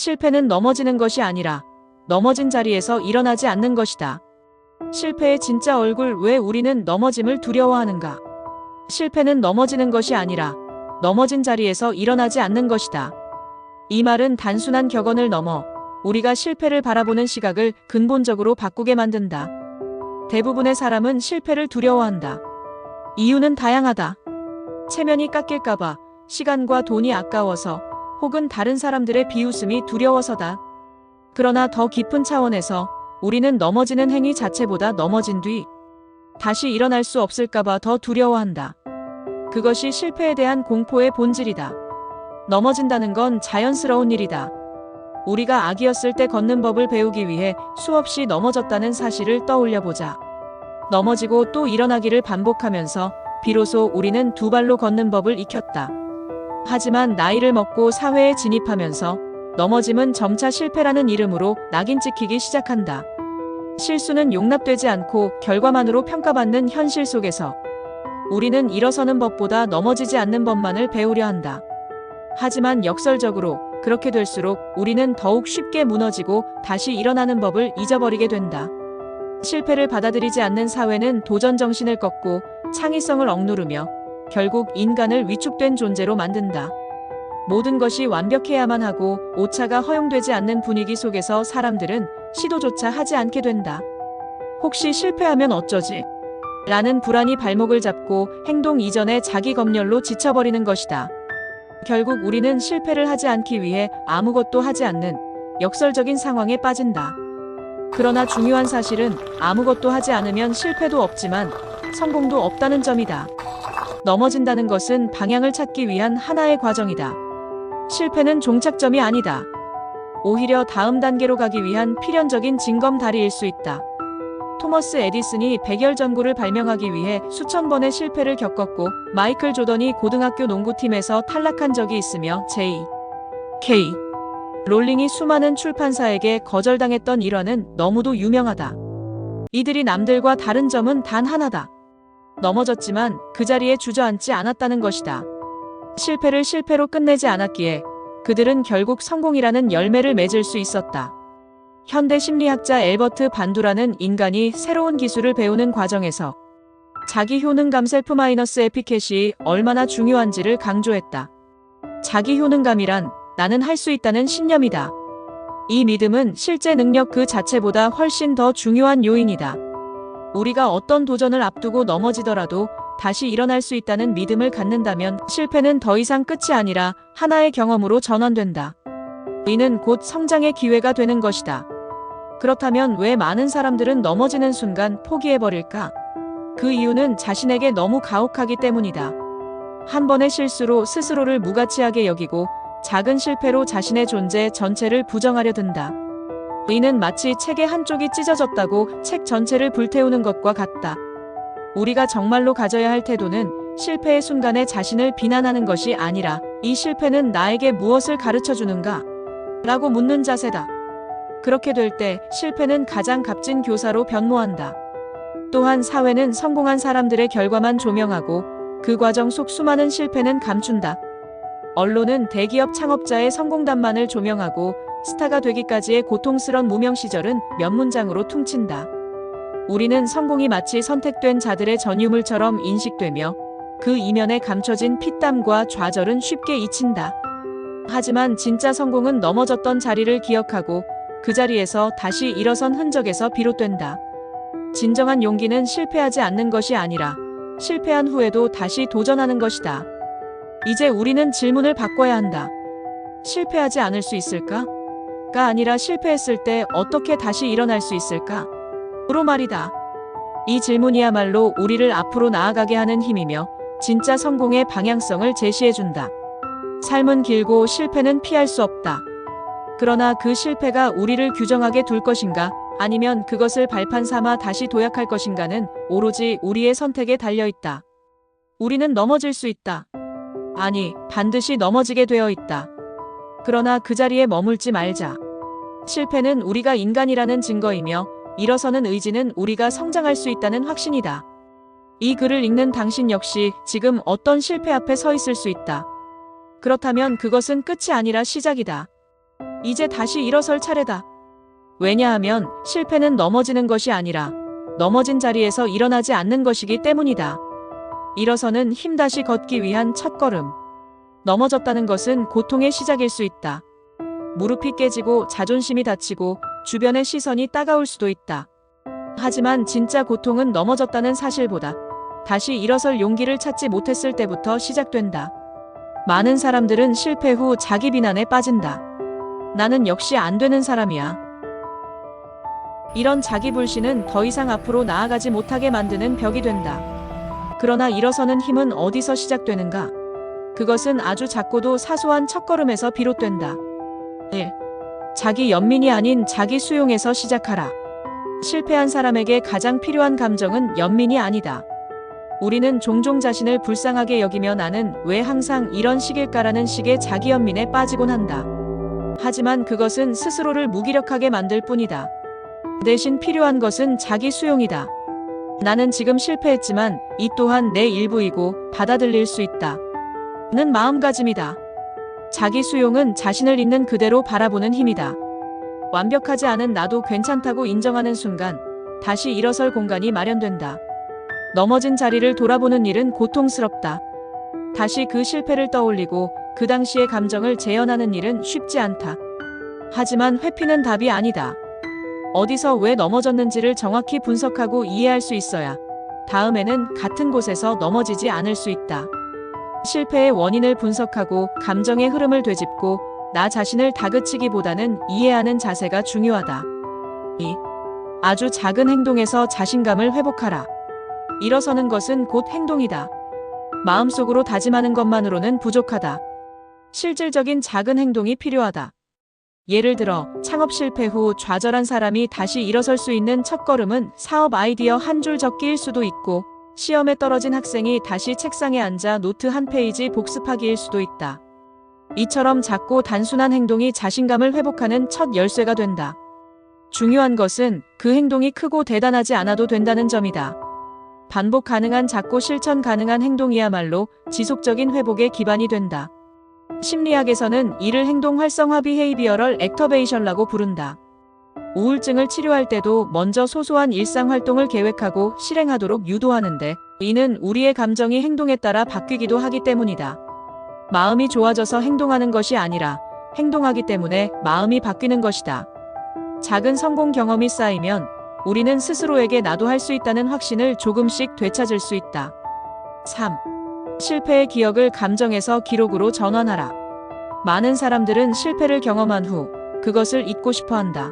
실패는 넘어지는 것이 아니라 넘어진 자리에서 일어나지 않는 것이다. 실패의 진짜 얼굴. 왜 우리는 넘어짐을 두려워하는가? 실패는 넘어지는 것이 아니라 넘어진 자리에서 일어나지 않는 것이다. 이 말은 단순한 격언을 넘어 우리가 실패를 바라보는 시각을 근본적으로 바꾸게 만든다. 대부분의 사람은 실패를 두려워한다. 이유는 다양하다. 체면이 깎일까봐, 시간과 돈이 아까워서, 혹은 다른 사람들의 비웃음이 두려워서다. 그러나 더 깊은 차원에서 우리는 넘어지는 행위 자체보다 넘어진 뒤 다시 일어날 수 없을까봐 더 두려워한다. 그것이 실패에 대한 공포의 본질이다. 넘어진다는 건 자연스러운 일이다. 우리가 아기였을 때 걷는 법을 배우기 위해 수없이 넘어졌다는 사실을 떠올려보자. 넘어지고 또 일어나기를 반복하면서 비로소 우리는 두 발로 걷는 법을 익혔다. 하지만 나이를 먹고 사회에 진입하면서 넘어짐은 점차 실패라는 이름으로 낙인 찍히기 시작한다. 실수는 용납되지 않고 결과만으로 평가받는 현실 속에서 우리는 일어서는 법보다 넘어지지 않는 법만을 배우려 한다. 하지만 역설적으로 그렇게 될수록 우리는 더욱 쉽게 무너지고 다시 일어나는 법을 잊어버리게 된다. 실패를 받아들이지 않는 사회는 도전 정신을 꺾고 창의성을 억누르며 결국 인간을 위축된 존재로 만든다. 모든 것이 완벽해야만 하고 오차가 허용되지 않는 분위기 속에서 사람들은 시도조차 하지 않게 된다. 혹시 실패하면 어쩌지? 라는 불안이 발목을 잡고 행동 이전에 자기 검열로 지쳐버리는 것이다. 결국 우리는 실패를 하지 않기 위해 아무것도 하지 않는 역설적인 상황에 빠진다. 그러나 중요한 사실은 아무것도 하지 않으면 실패도 없지만 성공도 없다는 점이다. 넘어진다는 것은 방향을 찾기 위한 하나의 과정이다. 실패는 종착점이 아니다. 오히려 다음 단계로 가기 위한 필연적인 징검다리일 수 있다. 토머스 에디슨이 백열전구를 발명하기 위해 수천 번의 실패를 겪었고, 마이클 조던이 고등학교 농구팀에서 탈락한 적이 있으며 J.K. 롤링이 수많은 출판사에게 거절당했던 일화는 너무도 유명하다. 이들이 남들과 다른 점은 단 하나다. 넘어졌지만 그 자리에 주저앉지 않았다는 것이다. 실패를 실패로 끝내지 않았기에 그들은 결국 성공이라는 열매를 맺을 수 있었다. 현대 심리학자 엘버트 반두라는 인간이 새로운 기술을 배우는 과정에서 자기 효능감 셀프-에피켓이 얼마나 중요한지를 강조했다. 자기 효능감이란 나는 할 수 있다는 신념이다. 이 믿음은 실제 능력 그 자체보다 훨씬 더 중요한 요인이다. 우리가 어떤 도전을 앞두고 넘어지더라도 다시 일어날 수 있다는 믿음을 갖는다면 실패는 더 이상 끝이 아니라 하나의 경험으로 전환된다. 이는 곧 성장의 기회가 되는 것이다. 그렇다면 왜 많은 사람들은 넘어지는 순간 포기해버릴까? 그 이유는 자신에게 너무 가혹하기 때문이다. 한 번의 실수로 스스로를 무가치하게 여기고 작은 실패로 자신의 존재 전체를 부정하려 든다. 이는 마치 책의 한쪽이 찢어졌다고 책 전체를 불태우는 것과 같다. 우리가 정말로 가져야 할 태도는 실패의 순간에 자신을 비난하는 것이 아니라 이 실패는 나에게 무엇을 가르쳐주는가? 라고 묻는 자세다. 그렇게 될 때 실패는 가장 값진 교사로 변모한다. 또한 사회는 성공한 사람들의 결과만 조명하고 그 과정 속 수많은 실패는 감춘다. 언론은 대기업 창업자의 성공담만을 조명하고 스타가 되기까지의 고통스런 무명 시절은 몇 문장으로 퉁친다. 우리는 성공이 마치 선택된 자들의 전유물처럼 인식되며 그 이면에 감춰진 피땀과 좌절은 쉽게 잊힌다. 하지만 진짜 성공은 넘어졌던 자리를 기억하고 그 자리에서 다시 일어선 흔적에서 비롯된다. 진정한 용기는 실패하지 않는 것이 아니라 실패한 후에도 다시 도전하는 것이다. 이제 우리는 질문을 바꿔야 한다. 실패하지 않을 수 있을까? 가 아니라 실패했을 때 어떻게 다시 일어날 수 있을까? 으로 말이다. 이 질문이야말로 우리를 앞으로 나아가게 하는 힘이며 진짜 성공의 방향성을 제시해준다. 삶은 길고 실패는 피할 수 없다. 그러나 그 실패가 우리를 규정하게 둘 것인가, 아니면 그것을 발판 삼아 다시 도약할 것인가는 오로지 우리의 선택에 달려있다. 우리는 넘어질 수 있다. 아니, 반드시 넘어지게 되어 있다. 그러나 그 자리에 머물지 말자. 실패는 우리가 인간이라는 증거이며 일어서는 의지는 우리가 성장할 수 있다는 확신이다. 이 글을 읽는 당신 역시 지금 어떤 실패 앞에 서 있을 수 있다. 그렇다면 그것은 끝이 아니라 시작이다. 이제 다시 일어설 차례다. 왜냐하면 실패는 넘어지는 것이 아니라 넘어진 자리에서 일어나지 않는 것이기 때문이다. 일어서는 힘다시 걷기 위한 첫걸음. 넘어졌다는 것은 고통의 시작일 수 있다. 무릎이 깨지고 자존심이 다치고 주변의 시선이 따가울 수도 있다. 하지만 진짜 고통은 넘어졌다는 사실보다 다시 일어설 용기를 찾지 못했을 때부터 시작된다. 많은 사람들은 실패 후 자기 비난에 빠진다. 나는 역시 안 되는 사람이야. 이런 자기 불신은 더 이상 앞으로 나아가지 못하게 만드는 벽이 된다. 그러나 일어서는 힘은 어디서 시작되는가? 그것은 아주 작고도 사소한 첫걸음에서 비롯된다. 1. 자기 연민이 아닌 자기 수용에서 시작하라. 실패한 사람에게 가장 필요한 감정은 연민이 아니다. 우리는 종종 자신을 불쌍하게 여기며 나는 왜 항상 이런 식일까라는 식의 자기 연민에 빠지곤 한다. 하지만 그것은 스스로를 무기력하게 만들 뿐이다. 대신 필요한 것은 자기 수용이다. 나는 지금 실패했지만 이 또한 내 일부이고 받아들일 수 있다. 는 마음가짐이다. 자기 수용은 자신을 있는 그대로 바라보는 힘이다. 완벽하지 않은 나도 괜찮다고 인정하는 순간 다시 일어설 공간이 마련된다. 넘어진 자리를 돌아보는 일은 고통스럽다. 다시 그 실패를 떠올리고 그 당시의 감정을 재현하는 일은 쉽지 않다. 하지만 회피는 답이 아니다. 어디서 왜 넘어졌는지를 정확히 분석하고 이해할 수 있어야 다음에는 같은 곳에서 넘어지지 않을 수 있다. 실패의 원인을 분석하고 감정의 흐름을 되짚고 나 자신을 다그치기보다는 이해하는 자세가 중요하다. 2. 아주 작은 행동에서 자신감을 회복하라. 일어서는 것은 곧 행동이다. 마음속으로 다짐하는 것만으로는 부족하다. 실질적인 작은 행동이 필요하다. 예를 들어 창업 실패 후 좌절한 사람이 다시 일어설 수 있는 첫걸음은 사업 아이디어 한 줄 적기일 수도 있고 시험에 떨어진 학생이 다시 책상에 앉아 노트 한 페이지 복습하기일 수도 있다. 이처럼 작고 단순한 행동이 자신감을 회복하는 첫 열쇠가 된다. 중요한 것은 그 행동이 크고 대단하지 않아도 된다는 점이다. 반복 가능한 작고 실천 가능한 행동이야말로 지속적인 회복의 기반이 된다. 심리학에서는 이를 행동 활성화 비헤이비어럴 액터베이션이라고 부른다. 우울증을 치료할 때도 먼저 소소한 일상 활동을 계획하고 실행하도록 유도하는데 이는 우리의 감정이 행동에 따라 바뀌기도 하기 때문이다. 마음이 좋아져서 행동하는 것이 아니라 행동하기 때문에 마음이 바뀌는 것이다. 작은 성공 경험이 쌓이면 우리는 스스로에게 나도 할 수 있다는 확신을 조금씩 되찾을 수 있다. 3. 실패의 기억을 감정에서 기록으로 전환하라. 많은 사람들은 실패를 경험한 후 그것을 잊고 싶어 한다.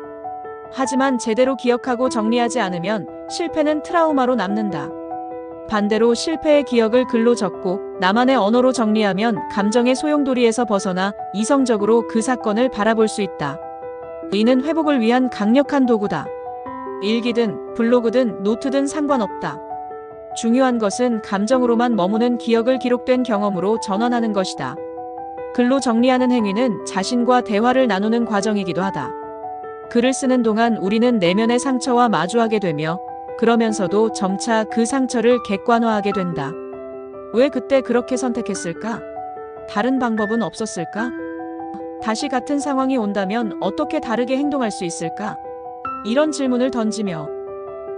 하지만 제대로 기억하고 정리하지 않으면 실패는 트라우마로 남는다. 반대로 실패의 기억을 글로 적고 나만의 언어로 정리하면 감정의 소용돌이에서 벗어나 이성적으로 그 사건을 바라볼 수 있다. 이는 회복을 위한 강력한 도구다. 일기든 블로그든 노트든 상관없다. 중요한 것은 감정으로만 머무는 기억을 기록된 경험으로 전환하는 것이다. 글로 정리하는 행위는 자신과 대화를 나누는 과정이기도 하다. 글을 쓰는 동안 우리는 내면의 상처와 마주하게 되며 그러면서도 점차 그 상처를 객관화하게 된다. 왜 그때 그렇게 선택했을까? 다른 방법은 없었을까? 다시 같은 상황이 온다면 어떻게 다르게 행동할 수 있을까? 이런 질문을 던지며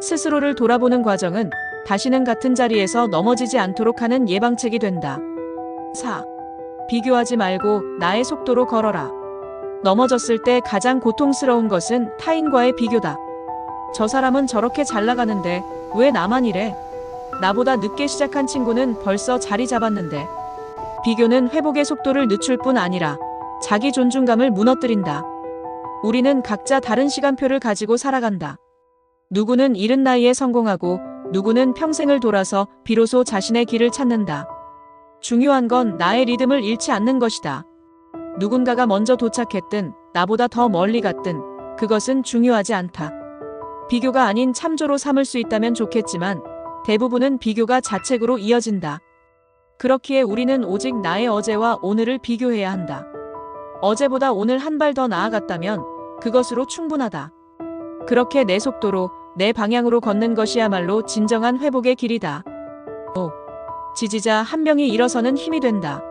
스스로를 돌아보는 과정은 다시는 같은 자리에서 넘어지지 않도록 하는 예방책이 된다. 4. 비교하지 말고 나의 속도로 걸어라. 넘어졌을 때 가장 고통스러운 것은 타인과의 비교다. 저 사람은 저렇게 잘 나가는데 왜 나만 이래? 나보다 늦게 시작한 친구는 벌써 자리 잡았는데. 비교는 회복의 속도를 늦출 뿐 아니라 자기 존중감을 무너뜨린다. 우리는 각자 다른 시간표를 가지고 살아간다. 누구는 이른 나이에 성공하고 누구는 평생을 돌아서 비로소 자신의 길을 찾는다. 중요한 건 나의 리듬을 잃지 않는 것이다. 누군가가 먼저 도착했든 나보다 더 멀리 갔든 그것은 중요하지 않다. 비교가 아닌 참조로 삼을 수 있다면 좋겠지만 대부분은 비교가 자책으로 이어진다. 그렇기에 우리는 오직 나의 어제와 오늘을 비교해야 한다. 어제보다 오늘 한 발 더 나아갔다면 그것으로 충분하다. 그렇게 내 속도로 내 방향으로 걷는 것이야말로 진정한 회복의 길이다. 5. 지지자 한 명이 일어서는 힘이 된다.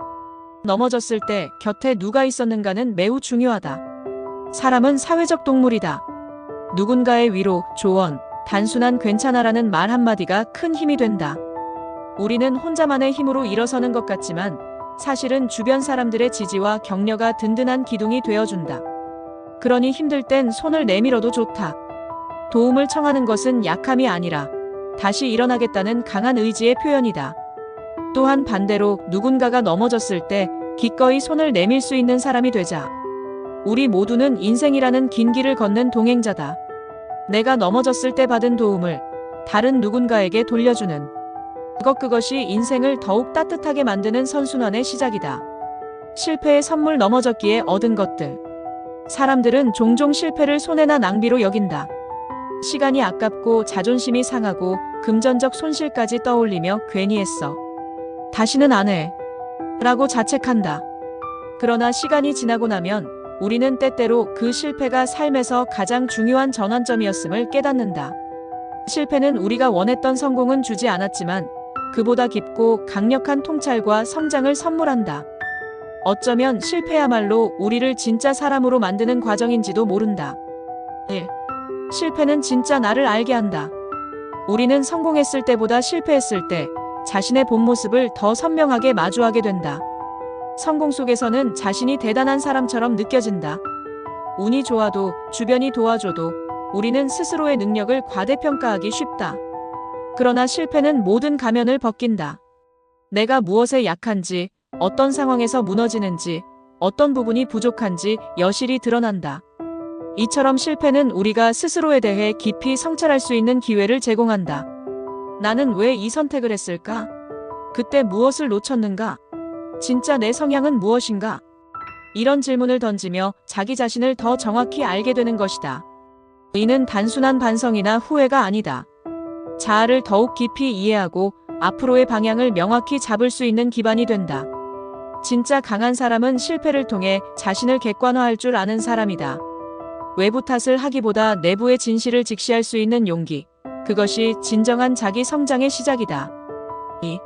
넘어졌을 때 곁에 누가 있었는가는 매우 중요하다. 사람은 사회적 동물이다. 누군가의 위로, 조언, 단순한 괜찮아라는 말 한마디가 큰 힘이 된다. 우리는 혼자만의 힘으로 일어서는 것 같지만 사실은 주변 사람들의 지지와 격려가 든든한 기둥이 되어준다. 그러니 힘들 땐 손을 내밀어도 좋다. 도움을 청하는 것은 약함이 아니라 다시 일어나겠다는 강한 의지의 표현이다. 또한 반대로 누군가가 넘어졌을 때 기꺼이 손을 내밀 수 있는 사람이 되자. 우리 모두는 인생이라는 긴 길을 걷는 동행자다. 내가 넘어졌을 때 받은 도움을 다른 누군가에게 돌려주는 그것이 인생을 더욱 따뜻하게 만드는 선순환의 시작이다. 실패의 선물 넘어졌기에 얻은 것들. 사람들은 종종 실패를 손해나 낭비로 여긴다. 시간이 아깝고 자존심이 상하고 금전적 손실까지 떠올리며 괜히 했어. 다시는 안 해. 라고 자책한다. 그러나 시간이 지나고 나면 우리는 때때로 그 실패가 삶에서 가장 중요한 전환점이었음을 깨닫는다. 실패는 우리가 원했던 성공은 주지 않았지만 그보다 깊고 강력한 통찰과 성장을 선물한다. 어쩌면 실패야말로 우리를 진짜 사람으로 만드는 과정인지도 모른다. 1. 실패는 진짜 나를 알게 한다. 우리는 성공했을 때보다 실패했을 때 자신의 본 모습을 더 선명하게 마주하게 된다. 성공 속에서는 자신이 대단한 사람처럼 느껴진다. 운이 좋아도 주변이 도와줘도 우리는 스스로의 능력을 과대평가하기 쉽다. 그러나 실패는 모든 가면을 벗긴다. 내가 무엇에 약한지, 어떤 상황에서 무너지는지, 어떤 부분이 부족한지 여실히 드러난다. 이처럼 실패는 우리가 스스로에 대해 깊이 성찰할 수 있는 기회를 제공한다. 나는 왜 이 선택을 했을까? 그때 무엇을 놓쳤는가? 진짜 내 성향은 무엇인가? 이런 질문을 던지며 자기 자신을 더 정확히 알게 되는 것이다. 이는 단순한 반성이나 후회가 아니다. 자아를 더욱 깊이 이해하고 앞으로의 방향을 명확히 잡을 수 있는 기반이 된다. 진짜 강한 사람은 실패를 통해 자신을 객관화할 줄 아는 사람이다. 외부 탓을 하기보다 내부의 진실을 직시할 수 있는 용기. 그것이 진정한 자기 성장의 시작이다. 2.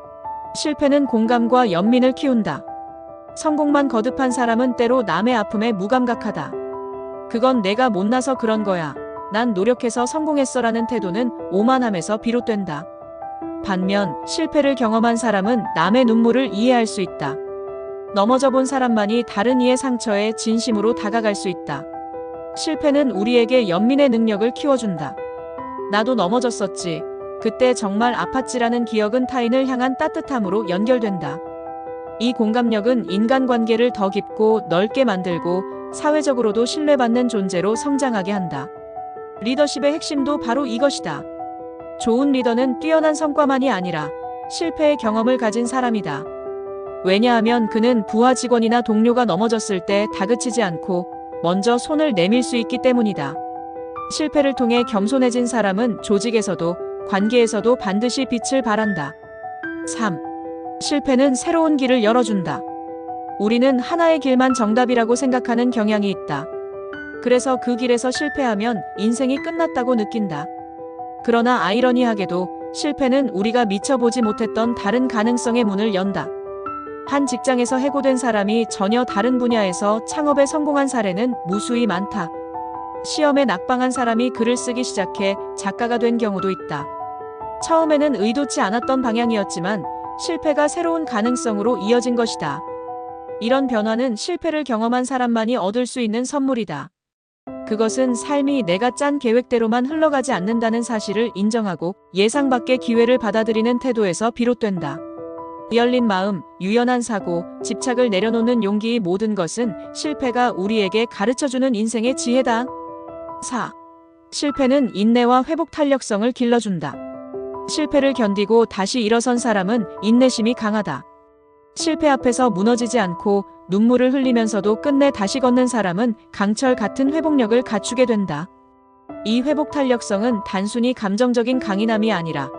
실패는 공감과 연민을 키운다. 성공만 거듭한 사람은 때로 남의 아픔에 무감각하다. 그건 내가 못나서 그런 거야. 난 노력해서 성공했어라는 태도는 오만함에서 비롯된다. 반면 실패를 경험한 사람은 남의 눈물을 이해할 수 있다. 넘어져 본 사람만이 다른 이의 상처에 진심으로 다가갈 수 있다. 실패는 우리에게 연민의 능력을 키워준다. 나도 넘어졌었지. 그때 정말 아팠지라는 기억은 타인을 향한 따뜻함으로 연결된다. 이 공감력은 인간관계를 더 깊고 넓게 만들고 사회적으로도 신뢰받는 존재로 성장하게 한다. 리더십의 핵심도 바로 이것이다. 좋은 리더는 뛰어난 성과만이 아니라 실패의 경험을 가진 사람이다. 왜냐하면 그는 부하 직원이나 동료가 넘어졌을 때 다그치지 않고 먼저 손을 내밀 수 있기 때문이다. 실패를 통해 겸손해진 사람은 조직에서도 관계에서도 반드시 빛을 발한다. 3. 실패는 새로운 길을 열어준다. 우리는 하나의 길만 정답이라고 생각하는 경향이 있다. 그래서 그 길에서 실패하면 인생이 끝났다고 느낀다. 그러나 아이러니하게도 실패는 우리가 미처 보지 못했던 다른 가능성의 문을 연다. 한 직장에서 해고된 사람이 전혀 다른 분야에서 창업에 성공한 사례는 무수히 많다. 시험에 낙방한 사람이 글을 쓰기 시작해 작가가 된 경우도 있다. 처음에는 의도치 않았던 방향이었지만 실패가 새로운 가능성으로 이어진 것이다. 이런 변화는 실패를 경험한 사람만이 얻을 수 있는 선물이다. 그것은 삶이 내가 짠 계획대로만 흘러가지 않는다는 사실을 인정하고 예상 밖의 기회를 받아들이는 태도에서 비롯된다. 열린 마음, 유연한 사고, 집착을 내려놓는 용기의 모든 것은 실패가 우리에게 가르쳐주는 인생의 지혜다. 4. 실패는 인내와 회복 탄력성을 길러준다. 실패를 견디고 다시 일어선 사람은 인내심이 강하다. 실패 앞에서 무너지지 않고 눈물을 흘리면서도 끝내 다시 걷는 사람은 강철 같은 회복력을 갖추게 된다. 이 회복 탄력성은 단순히 감정적인 강인함이 아니라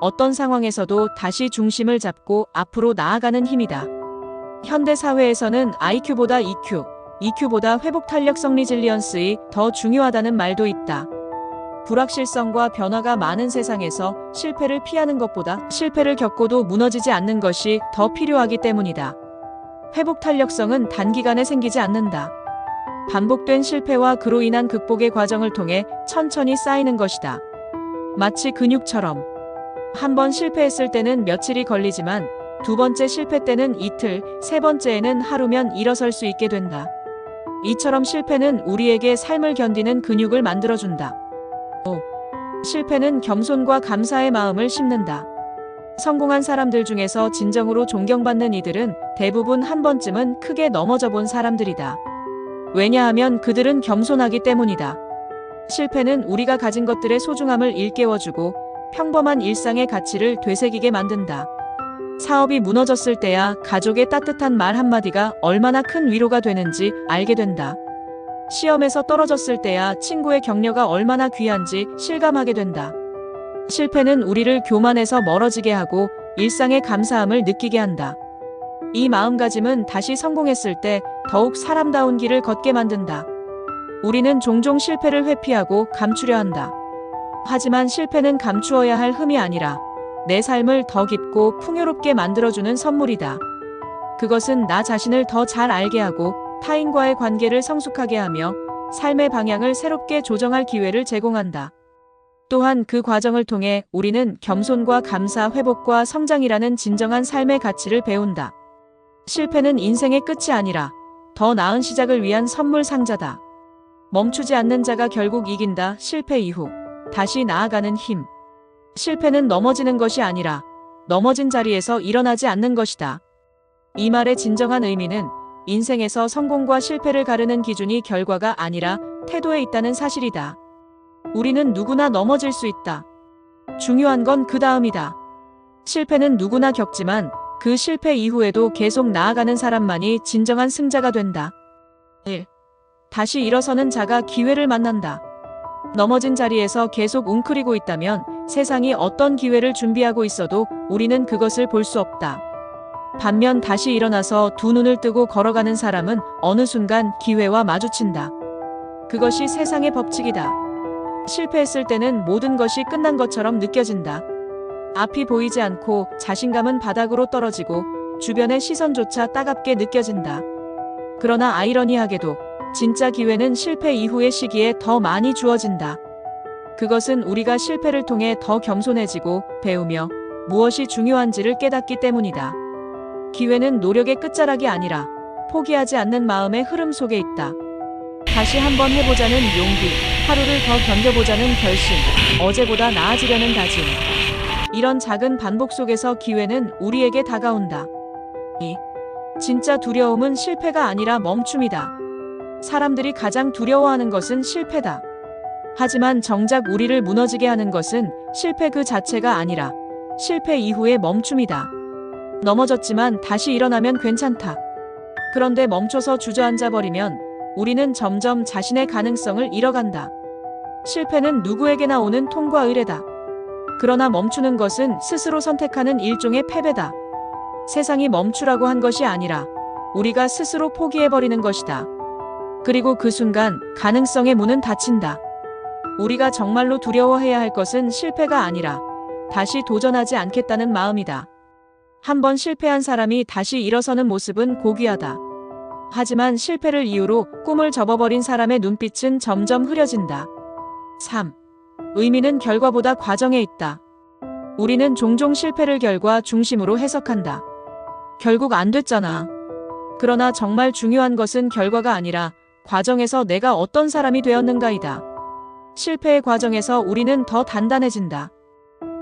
어떤 상황에서도 다시 중심을 잡고 앞으로 나아가는 힘이다. 현대 사회에서는 IQ보다 EQ, EQ보다 회복 탄력성 리질리언스이 더 중요하다는 말도 있다. 불확실성과 변화가 많은 세상에서 실패를 피하는 것보다 실패를 겪고도 무너지지 않는 것이 더 필요하기 때문이다. 회복 탄력성은 단기간에 생기지 않는다. 반복된 실패와 그로 인한 극복의 과정을 통해 천천히 쌓이는 것이다. 마치 근육처럼 한 번 실패했을 때는 며칠이 걸리지만 두 번째 실패 때는 이틀, 세 번째에는 하루면 일어설 수 있게 된다. 이처럼 실패는 우리에게 삶을 견디는 근육을 만들어준다. 5. 실패는 겸손과 감사의 마음을 심는다. 성공한 사람들 중에서 진정으로 존경받는 이들은 대부분 한 번쯤은 크게 넘어져 본 사람들이다. 왜냐하면 그들은 겸손하기 때문이다. 실패는 우리가 가진 것들의 소중함을 일깨워주고 평범한 일상의 가치를 되새기게 만든다. 사업이 무너졌을 때야 가족의 따뜻한 말 한마디가 얼마나 큰 위로가 되는지 알게 된다. 시험에서 떨어졌을 때야 친구의 격려가 얼마나 귀한지 실감하게 된다. 실패는 우리를 교만에서 멀어지게 하고 일상의 감사함을 느끼게 한다. 이 마음가짐은 다시 성공했을 때 더욱 사람다운 길을 걷게 만든다. 우리는 종종 실패를 회피하고 감추려 한다. 하지만 실패는 감추어야 할 흠이 아니라 내 삶을 더 깊고 풍요롭게 만들어주는 선물이다. 그것은 나 자신을 더 잘 알게 하고 타인과의 관계를 성숙하게 하며 삶의 방향을 새롭게 조정할 기회를 제공한다. 또한 그 과정을 통해 우리는 겸손과 감사, 회복과 성장이라는 진정한 삶의 가치를 배운다. 실패는 인생의 끝이 아니라 더 나은 시작을 위한 선물 상자다. 멈추지 않는 자가 결국 이긴다. 실패 이후 다시 나아가는 힘. 실패는 넘어지는 것이 아니라 넘어진 자리에서 일어나지 않는 것이다. 이 말의 진정한 의미는 인생에서 성공과 실패를 가르는 기준이 결과가 아니라 태도에 있다는 사실이다. 우리는 누구나 넘어질 수 있다. 중요한 건 그 다음이다. 실패는 누구나 겪지만 그 실패 이후에도 계속 나아가는 사람만이 진정한 승자가 된다. 1. 다시 일어서는 자가 기회를 만난다. 넘어진 자리에서 계속 웅크리고 있다면 세상이 어떤 기회를 준비하고 있어도 우리는 그것을 볼 수 없다. 반면 다시 일어나서 두 눈을 뜨고 걸어가는 사람은 어느 순간 기회와 마주친다. 그것이 세상의 법칙이다. 실패했을 때는 모든 것이 끝난 것처럼 느껴진다. 앞이 보이지 않고 자신감은 바닥으로 떨어지고 주변의 시선조차 따갑게 느껴진다. 그러나 아이러니하게도 진짜 기회는 실패 이후의 시기에 더 많이 주어진다. 그것은 우리가 실패를 통해 더 겸손해지고 배우며 무엇이 중요한지를 깨닫기 때문이다. 기회는 노력의 끝자락이 아니라 포기하지 않는 마음의 흐름 속에 있다. 다시 한번 해보자는 용기, 하루를 더 견뎌보자는 결심, 어제보다 나아지려는 다짐. 이런 작은 반복 속에서 기회는 우리에게 다가온다. 진짜 두려움은 실패가 아니라 멈춤이다. 사람들이 가장 두려워하는 것은 실패다. 하지만 정작 우리를 무너지게 하는 것은 실패 그 자체가 아니라 실패 이후의 멈춤이다. 넘어졌지만 다시 일어나면 괜찮다. 그런데 멈춰서 주저앉아 버리면 우리는 점점 자신의 가능성을 잃어간다. 실패는 누구에게나 오는 통과 의례다. 그러나 멈추는 것은 스스로 선택하는 일종의 패배다. 세상이 멈추라고 한 것이 아니라 우리가 스스로 포기해버리는 것이다. 그리고 그 순간 가능성의 문은 닫힌다. 우리가 정말로 두려워해야 할 것은 실패가 아니라 다시 도전하지 않겠다는 마음이다. 한번 실패한 사람이 다시 일어서는 모습은 고귀하다. 하지만 실패를 이유로 꿈을 접어버린 사람의 눈빛은 점점 흐려진다. 3. 의미는 결과보다 과정에 있다. 우리는 종종 실패를 결과 중심으로 해석한다. 결국 안 됐잖아. 그러나 정말 중요한 것은 결과가 아니라 과정에서 내가 어떤 사람이 되었는가이다. 실패의 과정에서 우리는 더 단단해진다.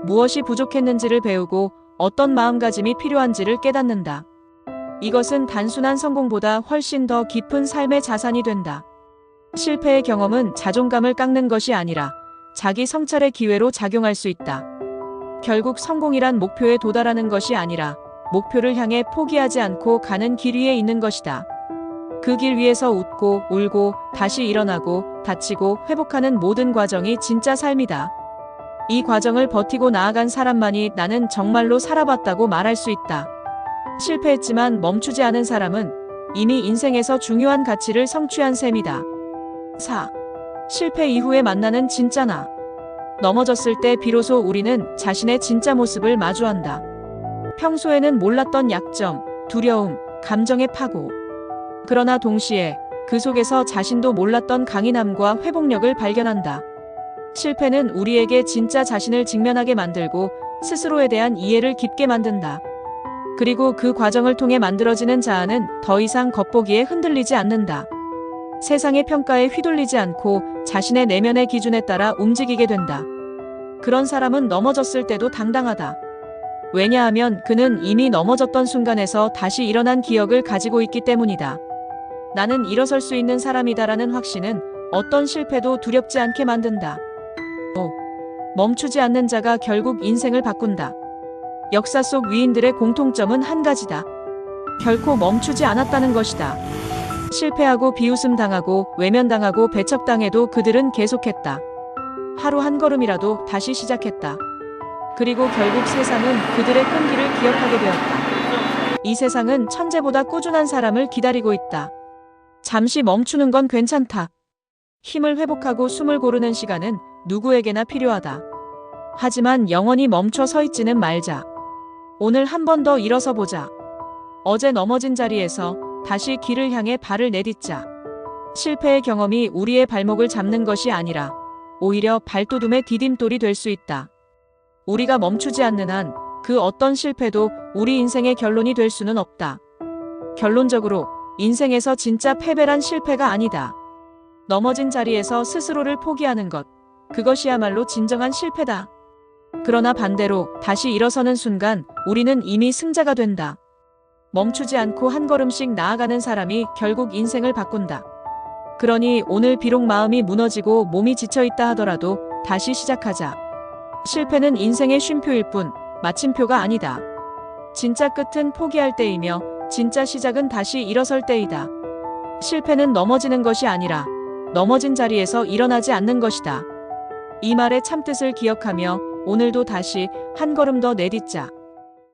무엇이 부족했는지를 배우고 어떤 마음가짐이 필요한지를 깨닫는다. 이것은 단순한 성공보다 훨씬 더 깊은 삶의 자산이 된다. 실패의 경험은 자존감을 깎는 것이 아니라 자기 성찰의 기회로 작용할 수 있다. 결국 성공이란 목표에 도달하는 것이 아니라 목표를 향해 포기하지 않고 가는 길 위에 있는 것이다. 그 길 위에서 웃고 울고 다시 일어나고 다치고 회복하는 모든 과정이 진짜 삶이다. 이 과정을 버티고 나아간 사람만이 나는 정말로 살아봤다고 말할 수 있다. 실패했지만 멈추지 않은 사람은 이미 인생에서 중요한 가치를 성취한 셈이다. 4. 실패 이후에 만나는 진짜 나. 넘어졌을 때 비로소 우리는 자신의 진짜 모습을 마주한다. 평소에는 몰랐던 약점, 두려움, 감정의 파고. 그러나 동시에 그 속에서 자신도 몰랐던 강인함과 회복력을 발견한다. 실패는 우리에게 진짜 자신을 직면하게 만들고 스스로에 대한 이해를 깊게 만든다. 그리고 그 과정을 통해 만들어지는 자아는 더 이상 겉보기에 흔들리지 않는다. 세상의 평가에 휘둘리지 않고 자신의 내면의 기준에 따라 움직이게 된다. 그런 사람은 넘어졌을 때도 당당하다. 왜냐하면 그는 이미 넘어졌던 순간에서 다시 일어난 기억을 가지고 있기 때문이다. 나는 일어설 수 있는 사람이다라는 확신은 어떤 실패도 두렵지 않게 만든다. 멈추지 않는 자가 결국 인생을 바꾼다. 역사 속 위인들의 공통점은 한 가지다. 결코 멈추지 않았다는 것이다. 실패하고 비웃음 당하고 외면당하고 배척당해도 그들은 계속했다. 하루 한 걸음이라도 다시 시작했다. 그리고 결국 세상은 그들의 끈기를 기억하게 되었다. 이 세상은 천재보다 꾸준한 사람을 기다리고 있다. 잠시 멈추는 건 괜찮다. 힘을 회복하고 숨을 고르는 시간은 누구에게나 필요하다. 하지만 영원히 멈춰 서 있지는 말자. 오늘 한 번 더 일어서 보자. 어제 넘어진 자리에서 다시 길을 향해 발을 내딛자. 실패의 경험이 우리의 발목을 잡는 것이 아니라 오히려 발돋움의 디딤돌이 될 수 있다. 우리가 멈추지 않는 한 그 어떤 실패도 우리 인생의 결론이 될 수는 없다. 결론적으로 인생에서 진짜 패배란 실패가 아니다. 넘어진 자리에서 스스로를 포기하는 것, 그것이야말로 진정한 실패다. 그러나 반대로 다시 일어서는 순간 우리는 이미 승자가 된다. 멈추지 않고 한 걸음씩 나아가는 사람이 결국 인생을 바꾼다. 그러니 오늘 비록 마음이 무너지고 몸이 지쳐있다 하더라도 다시 시작하자. 실패는 인생의 쉼표일 뿐 마침표가 아니다. 진짜 끝은 포기할 때이며 진짜 시작은 다시 일어설 때이다. 실패는 넘어지는 것이 아니라 넘어진 자리에서 일어나지 않는 것이다. 이 말의 참뜻을 기억하며 오늘도 다시 한 걸음 더 내딛자.